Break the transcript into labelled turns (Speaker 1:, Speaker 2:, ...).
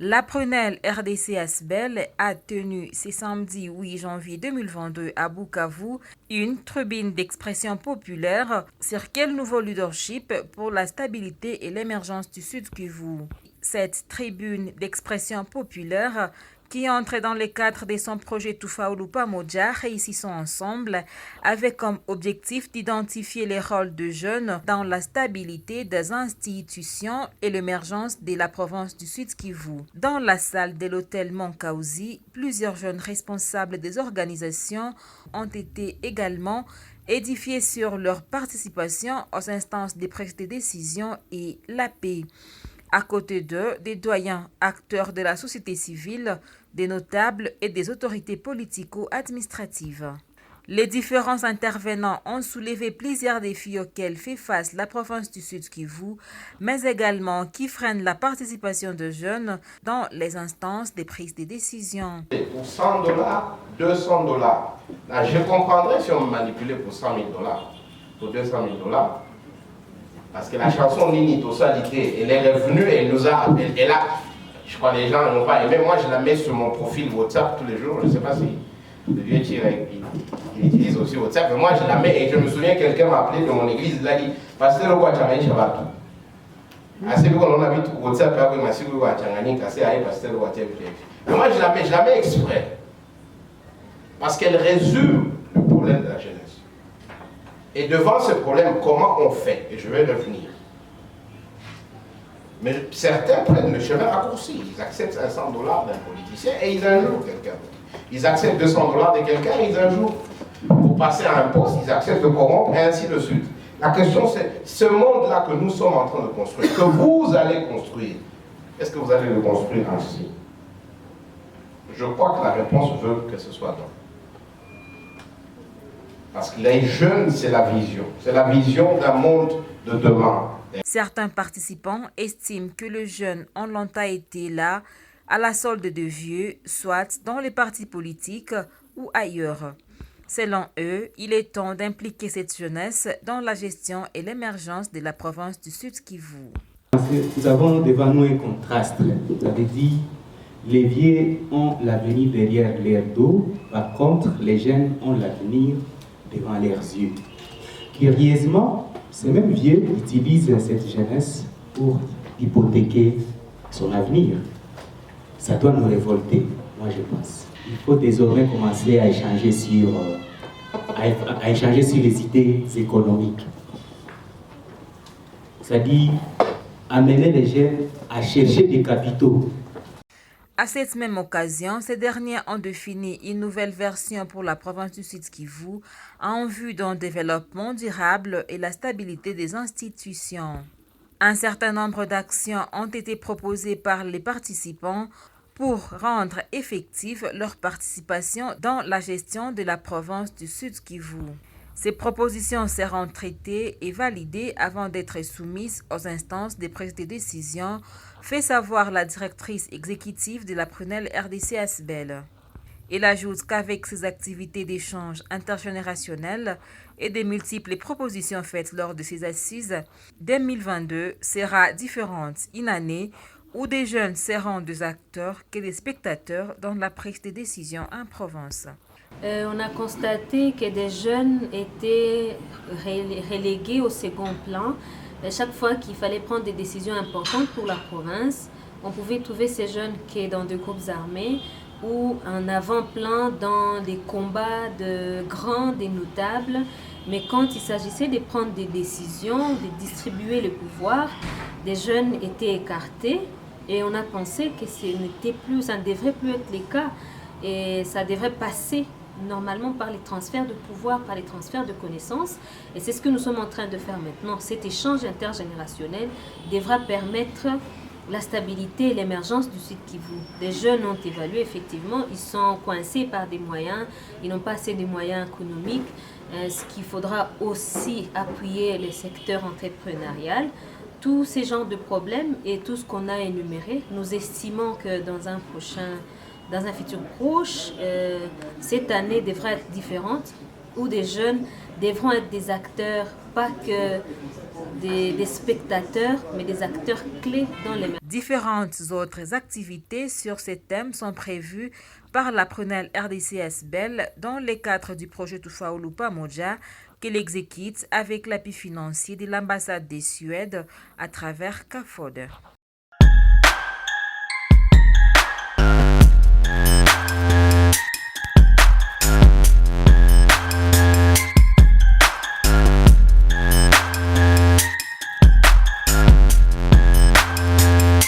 Speaker 1: La prunelle RDC Asbel a tenu ce samedi 8 janvier 2022 à Bukavu une tribune d'expression populaire sur quel nouveau leadership pour la stabilité et l'émergence du Sud Kivu. Cette tribune d'expression populaire qui entre dans le cadre de son projet Tufaulupa Moja Réussissons ensemble, avec comme objectif d'identifier les rôles de jeunes dans la stabilité des institutions et l'émergence de la province du Sud Kivu. Dans la salle de l'hôtel Monkauzi, plusieurs jeunes responsables des organisations ont été également édifiés sur leur participation aux instances des prises de décision et la paix. À côté d'eux, des doyens acteurs de la société civile, des notables et des autorités politico-administratives. Les différents intervenants ont soulevé plusieurs défis auxquels fait face la province du Sud Kivu, mais également qui freinent la participation de jeunes dans les instances des prises de décision.
Speaker 2: Pour 100 $, 200 $. Là, je comprendrais si on me manipulait pour 100 000 $, pour 200 000 $. Parce que la chanson Nini Tossalité, elle est revenue, elle a, je crois que les gens n'ont pas aimé. Moi, je la mets sur mon profil WhatsApp tous les jours. Je ne sais pas si le vieux Thierry, il utilise aussi WhatsApp. Mais moi, je la mets et je me souviens, quelqu'un m'a appelé de mon église, il a dit, Pasteur Ouachangani Shabbat. Assez bien, on a vu WhatsApp, avec ma sœur Ouachangani, cassé à Pasteur Ouachangani. Mais moi, je la mets exprès. Parce qu'elle résume le problème de la jeunesse. Et devant ce problème, comment on fait? Et je vais revenir. Mais certains prennent le chemin raccourci. Ils acceptent 500 $ d'un politicien et ils injurent quelqu'un. Ils acceptent 200 $ de quelqu'un et ils injurent. Pour passer à un poste, ils acceptent de corrompre et ainsi de suite. La question c'est, ce monde-là que nous sommes en train de construire, que vous allez construire, est-ce que vous allez le construire ainsi? Je crois que la réponse veut que ce soit non. Parce que les jeunes, c'est la vision. C'est la vision d'un monde de demain.
Speaker 1: Certains participants estiment que les jeunes ont longtemps été là, à la solde de vieux, soit dans les partis politiques ou ailleurs. Selon eux, il est temps d'impliquer cette jeunesse dans la gestion et l'émergence de la province du Sud Kivu.
Speaker 3: Nous avons devant nous un contraste. Vous avez dit, les vieux ont l'avenir derrière leur dos, par contre, les jeunes ont l'avenir devant leurs yeux. Curieusement, ces mêmes vieux utilisent cette jeunesse pour hypothéquer son avenir. Ça doit nous révolter, moi je pense. Il faut désormais commencer à échanger sur les idées économiques. C'est-à-dire amener les jeunes à chercher des capitaux.
Speaker 1: À cette même occasion, ces derniers ont défini une nouvelle version pour la province du Sud Kivu en vue d'un développement durable et la stabilité des institutions. Un certain nombre d'actions ont été proposées par les participants pour rendre effective leur participation dans la gestion de la province du Sud Kivu. Ces propositions seront traitées et validées avant d'être soumises aux instances des prises de décision, fait savoir la directrice exécutive de la prunelle RDC Asbel. Il ajoute qu'avec ces activités d'échange intergénérationnel et des multiples propositions faites lors de ces assises, 2022 sera différente, une année où des jeunes seront des acteurs que des spectateurs dans la prise de décision en province.
Speaker 4: On a constaté que des jeunes étaient relégués au second plan. Et chaque fois qu'il fallait prendre des décisions importantes pour la province, on pouvait trouver ces jeunes qui sont dans des groupes armés ou en avant-plan dans des combats de grands, des notables. Mais quand il s'agissait de prendre des décisions, de distribuer le pouvoir, des jeunes étaient écartés et on a pensé que ça ne devrait plus être le cas et ça devrait passer normalement par les transferts de pouvoir, par les transferts de connaissances. Et c'est ce que nous sommes en train de faire maintenant. Cet échange intergénérationnel devra permettre la stabilité et l'émergence du Sud Kivu. Des jeunes ont évalué, effectivement, ils sont coincés par des moyens, ils n'ont pas assez de moyens économiques, ce qu'il faudra aussi appuyer le secteur entrepreneurial. Tous ces genres de problèmes et tout ce qu'on a énuméré, nous estimons que dans un futur proche, cette année devra être différente, où des jeunes devront être des acteurs, pas que des spectateurs, mais des acteurs clés dans les médias.
Speaker 1: Différentes autres activités sur ces thèmes sont prévues par la Prunelle RDC-ASBEL dans le cadre du projet Tufaulu Pamoja qu'elle exécute avec l'appui financier de l'ambassade de Suède à travers CAFOD.